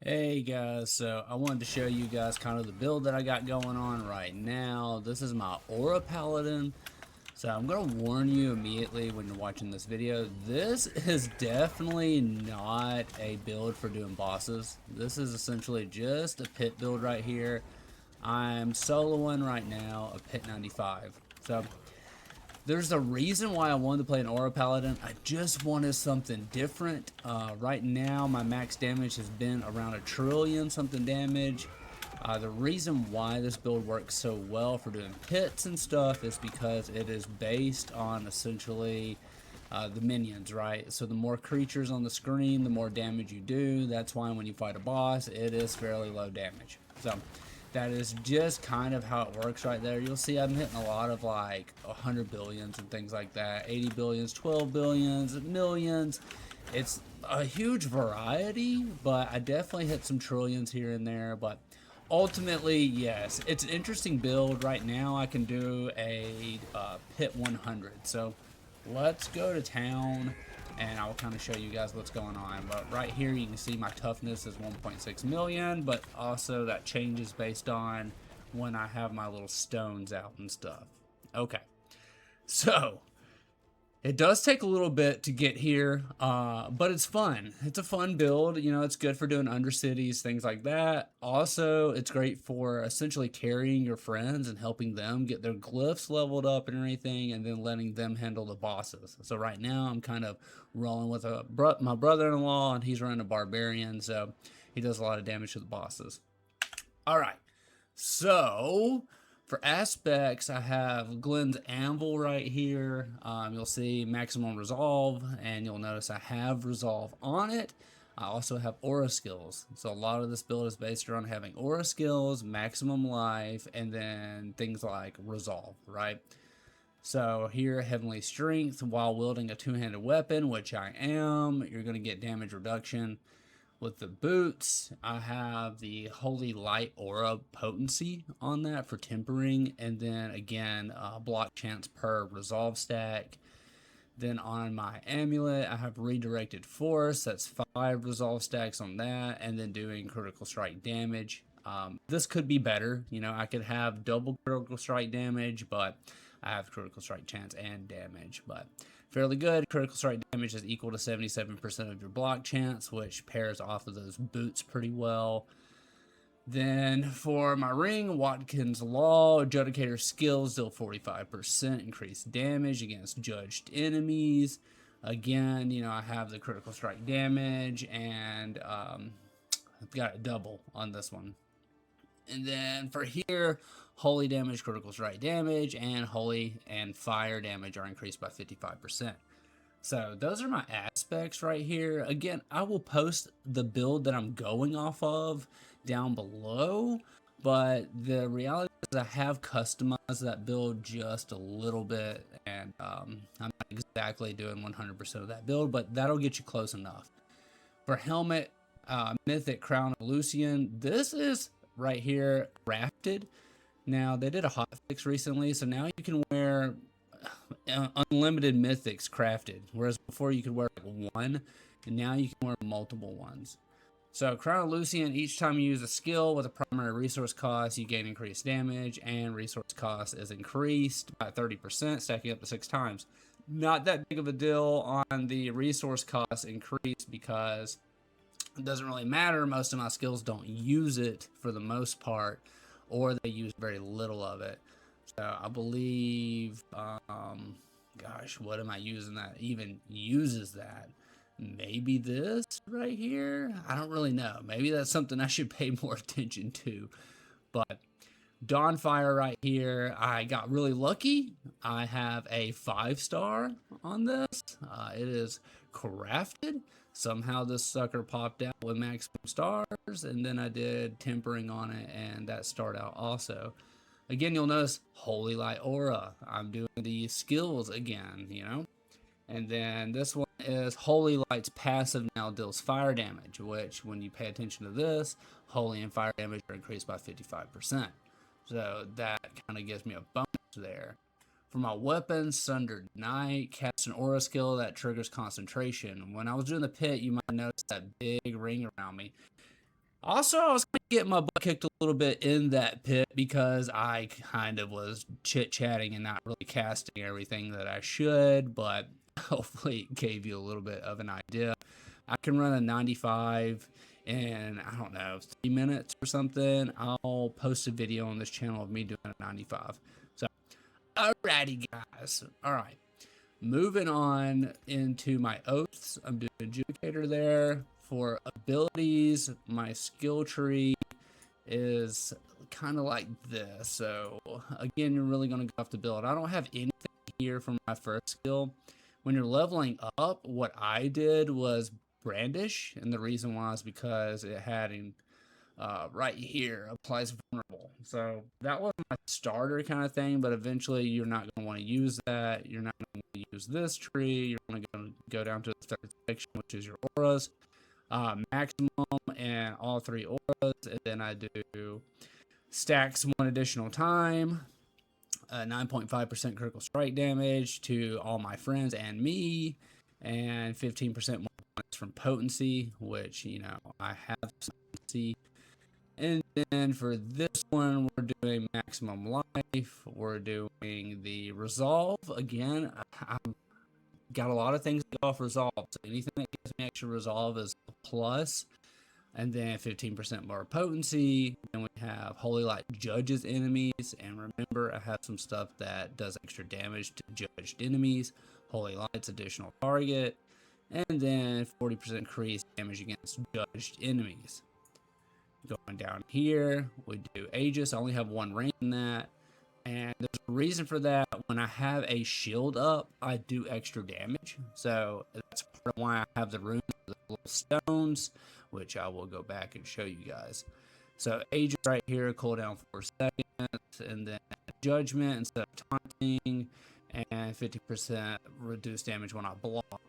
Hey guys, so I wanted to show you guys kind of the build that I got going on right now. This is my Aura Paladin. So I'm going to warn you immediately when you're watching this video. This is definitely not a build for doing bosses. This is essentially just a pit build right here. I'm soloing right now a pit 95. So there's a reason why I wanted to play an Aura Paladin. I just wanted something different. Right now, my max damage has been around 1,000,000,000 something damage. The reason why this build works so well for doing pits and stuff is because it is based on essentially the minions, right? So the more creatures on the screen, the more damage you do. That's why when you fight a boss, it is fairly low damage. So that is just kind of how it works right there. You'll see I'm hitting a lot of like 100 billions and things like that, 80 billions, 12 billions, millions. It's a huge variety, but I definitely hit some trillions here and there. But ultimately, yes, it's an interesting build. Right now I can do a pit 100. So let's go to town and I'll kind of show you guys what's going on. But right here you can see my toughness is 1.6 million, but also that changes based on when I have my little stones out and stuff. Okay, so it does take a little bit to get here, but it's fun. It's a fun build. You know, it's good for doing undercities, things like that. Also, it's great for essentially carrying your friends and helping them get their glyphs leveled up and everything, and then letting them handle the bosses. So right now, I'm kind of rolling with my brother-in-law, and he's running a barbarian, so he does a lot of damage to the bosses. All right. So, for aspects, I have Glenn's Anvil right here. You'll see maximum resolve, and you'll notice I have resolve on it. I also have aura skills. So a lot of this build is based around having aura skills, maximum life, and then things like resolve, right? So here, heavenly strength while wielding a two-handed weapon, which I am. You're going to get damage reduction. With the boots, I have the Holy Light Aura potency on that for tempering, and then again, block chance per resolve stack. Then on my amulet, I have redirected force. That's 5 resolve stacks on that, and then doing critical strike damage. This could be better. You know, I could have double critical strike damage, but I have critical strike chance and damage. But fairly good. Critical strike damage is equal to 77% of your block chance, which pairs off of those boots pretty well. Then for my ring, Watkins Law, Adjudicator skills deal 45% increased damage against judged enemies. Again, you know, I have the critical strike damage, and I've got a double on this one. And then for here, holy damage, critical strike damage, and holy and fire damage are increased by 55%. So those are my aspects right here. Again, I will post the build that I'm going off of down below, but the reality is I have customized that build just a little bit, and I'm not exactly doing 100% of that build, but that'll get you close enough. For helmet, Mythic Crown of Lucian, this is right here crafted. Now they did a hotfix recently, so now you can wear unlimited mythics crafted, whereas before you could wear like one, and now you can wear multiple ones. So Crown of Lucian, each time you use a skill with a primary resource cost, you gain increased damage, and resource cost is increased by 30%, stacking up to 6 times. Not that big of a deal on the resource cost increase because it doesn't really matter. Most of my skills don't use it for the most part, or they use very little of it. So I believe, gosh, what am I using that even uses that? Maybe this right here? I don't really know. Maybe that's something I should pay more attention to. But Dawnfire right here, I got really lucky. I have a 5-star on this. It is crafted. Somehow this sucker popped out with maximum stars, and then I did tempering on it, and that started out also. Again, you'll notice Holy Light Aura. I'm doing the skills again, you know? And then this one is Holy Light's passive now deals fire damage, which when you pay attention to this, Holy and fire damage are increased by 55%. So that kind of gives me a bonus there. For my weapons, Sundered Night, cast an aura skill that triggers concentration. When I was doing the pit, you might notice that big ring around me. Also, I was gonna get my butt kicked a little bit in that pit because I kind of was chit-chatting and not really casting everything that I should, but hopefully it gave you a little bit of an idea. I can run a 95 in, I don't know, 3 minutes or something. I'll post a video on this channel of me doing a 95. So, alrighty, guys. All right. Moving on into my oaths, I'm doing adjudicator there. For abilities, my skill tree is kind of like this. So again, you're really going to go off the build. I don't have anything here for my first skill. When you're leveling up, what I did was brandish, and the reason why is because it had right here applies vulnerable. So that was my starter kind of thing, but eventually you're not going to want to use that. You're not going to use this tree. You're going to go down to the third section, which is your auras, maximum, and all 3 auras. And then I do stacks 1 additional time, 9.5% critical strike damage to all my friends and me, and 15% more points from potency, which, you know, I have some potency. And then for this one, we're doing maximum life. We're doing the resolve. Again, I've got a lot of things to go off resolve. So anything that gives me extra resolve is a plus. And then 15% more potency. Then we have Holy Light judges enemies. And remember, I have some stuff that does extra damage to judged enemies. Holy Light's additional target. And then 40% increased damage against judged enemies. Going down here, we do Aegis. I only have 1 rank in that. And there's a reason for that. When I have a shield up, I do extra damage. So that's part of why I have the runes, the little stones, which I will go back and show you guys. So Aegis right here, cooldown 4 seconds, and then Judgment instead of taunting, and 50% reduced damage when I block.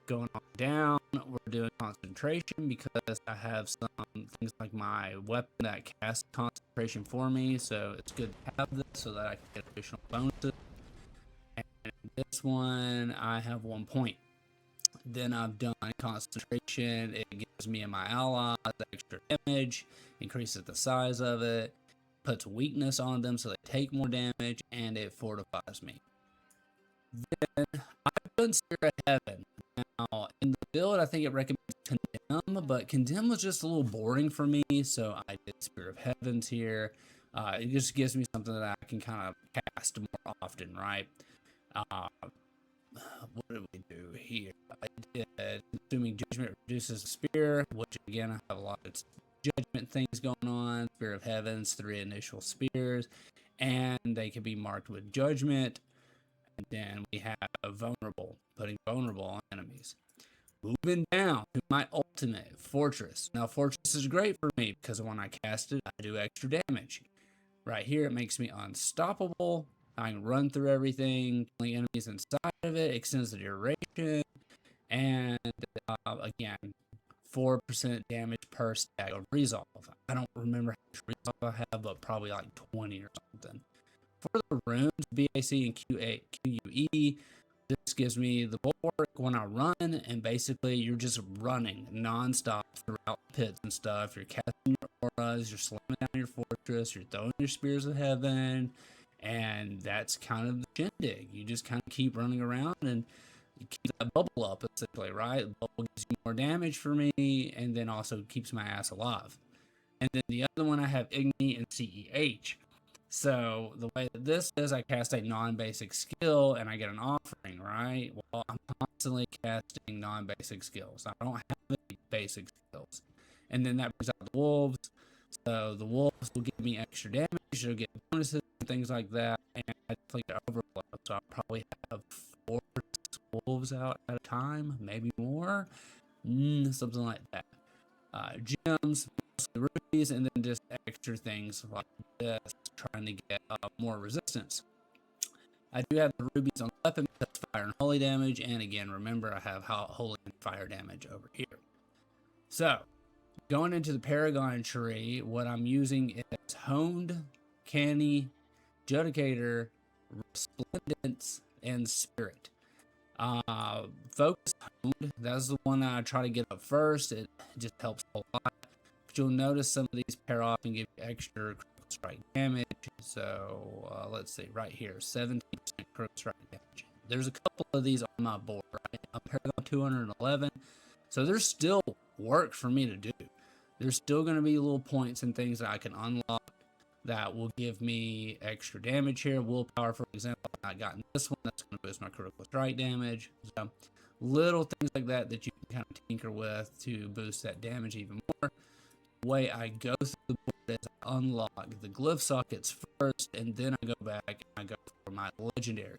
Going on down, we're doing concentration because I have some things like my weapon that casts concentration for me, so it's good to have this so that I can get additional bonuses. And this one, I have 1 point. Then I've done concentration. It gives me and my allies extra damage, increases the size of it, puts weakness on them so they take more damage, and it fortifies me. Then I've done Spirit of Heaven. Now, in the build, I think it recommends Condemn, but Condemn was just a little boring for me, so I did Spirit of Heavens here. It just gives me something that I can kind of cast more often, right? What did we do here? I did Consuming Judgment reduces the spear, which again, I have a lot of judgment things going on. Spirit of Heavens, 3 initial spears, and they can be marked with judgment. And then we have vulnerable, putting vulnerable on enemies. Moving down to my ultimate, Fortress. Now, Fortress is great for me because when I cast it, I do extra damage. Right here, it makes me unstoppable. I can run through everything, killing enemies inside of it, extends the duration, and again, 4% damage per stack of resolve. I don't remember how much resolve I have, but probably like 20 or something. For the runes, BAC and QE, this gives me the bulwark when I run, and basically you're just running non-stop throughout pits and stuff. You're casting your auras, you're slamming down your fortress, you're throwing your spears of heaven, and that's kind of the shindig. You just kind of keep running around and keep that bubble up, essentially, right? The bubble gives you more damage for me, and then also keeps my ass alive. And then the other one I have Igni and CEH. So the way that this is, I cast a non-basic skill and I get an offering, right? Well, I'm constantly casting non-basic skills. I don't have any basic skills. And then that brings out the wolves. So the wolves will give me extra damage. They'll get bonuses and things like that. And I definitely get overflow. So I'll probably have 4 wolves out at a time, maybe more. Something like that. Gems, rubies, and then just extra things like this, trying to get more resistance. I do have the rubies on weapon because fire and holy damage, and again, remember I have holy and fire damage over here. So, going into the Paragon tree, what I'm using is Honed, Canny, Judicator, Resplendence, and Spirit. Focus Honed, that's the one that I try to get up first. It just helps a lot. you'll notice some of these pair off and give you extra critical strike damage. So let's see, right here, 17% critical strike damage. There's a couple of these on my board, right? I'm Paragon 211, so there's still work for me to do. There's still going to be little points and things that I can unlock that will give me extra damage here. Willpower, for example, I gotten this one. That's going to boost my critical strike damage. So little things like that that you can kind of tinker with to boost that damage even more. The way I go through the board is I unlock the glyph sockets first, and then I go back and I go for my legendary.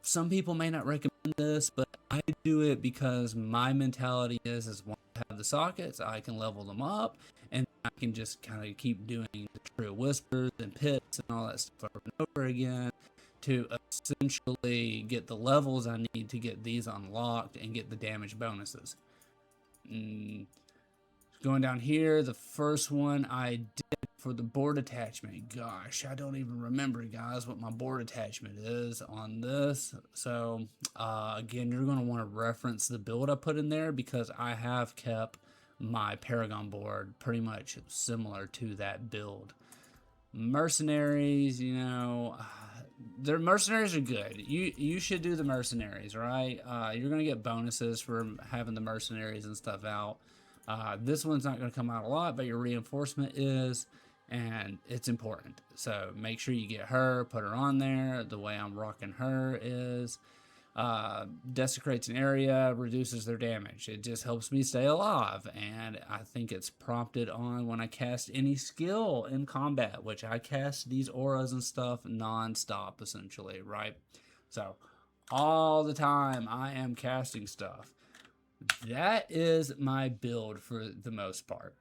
Some people may not recommend this, but I do it because my mentality is once I have the sockets, I can level them up, and I can just kind of keep doing the true whispers and pits and all that stuff over and over again to essentially get the levels I need to get these unlocked and get the damage bonuses. Going down here, the first one I did for the board attachment. Gosh, I don't even remember, guys, what my board attachment is on this. So, again, you're going to want to reference the build I put in there because I have kept my Paragon board pretty much similar to that build. Mercenaries, you know, their mercenaries are good. You should do the mercenaries, right? You're going to get bonuses for having the mercenaries and stuff out. This one's not going to come out a lot, but your reinforcement is, and it's important. So make sure you get her, put her on there. The way I'm rocking her is desecrates an area, reduces their damage. It just helps me stay alive, and I think it's prompted on when I cast any skill in combat, which I cast these auras and stuff non-stop, essentially, right? So all the time I am casting stuff. That is my build for the most part.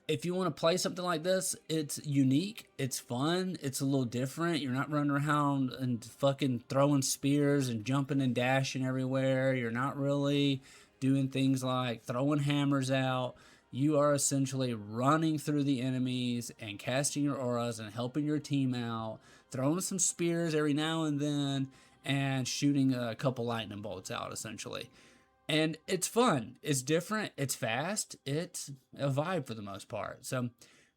If you want to play something like this, it's unique, it's fun, it's a little different. You're not running around and fucking throwing spears and jumping and dashing everywhere. You're not really doing things like throwing hammers out. You are essentially running through the enemies and casting your auras and helping your team out, throwing some spears every now and then, and shooting a couple lightning bolts out, essentially. And it's fun, it's different, it's fast, it's a vibe for the most part. So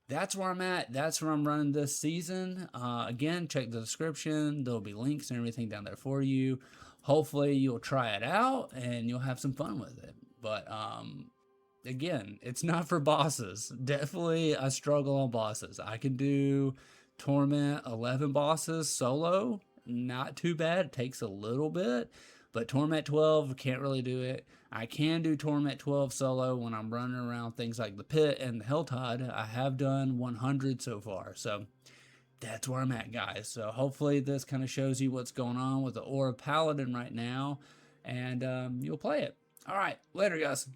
that's where I'm at, that's where I'm running this season. Again, check the description, there'll be links and everything down there for you. Hopefully you'll try it out and you'll have some fun with it. But again, it's not for bosses. Definitely I struggle on bosses. I can do Torment 11 bosses solo, not too bad, it takes a little bit. But Torment 12, can't really do it. I can do Torment 12 solo when I'm running around things like the Pit and the Helltide. I have done 100 so far. So that's where I'm at, guys. So hopefully this kind of shows you what's going on with the Aura Paladin right now. And you'll play it. All right, later, guys.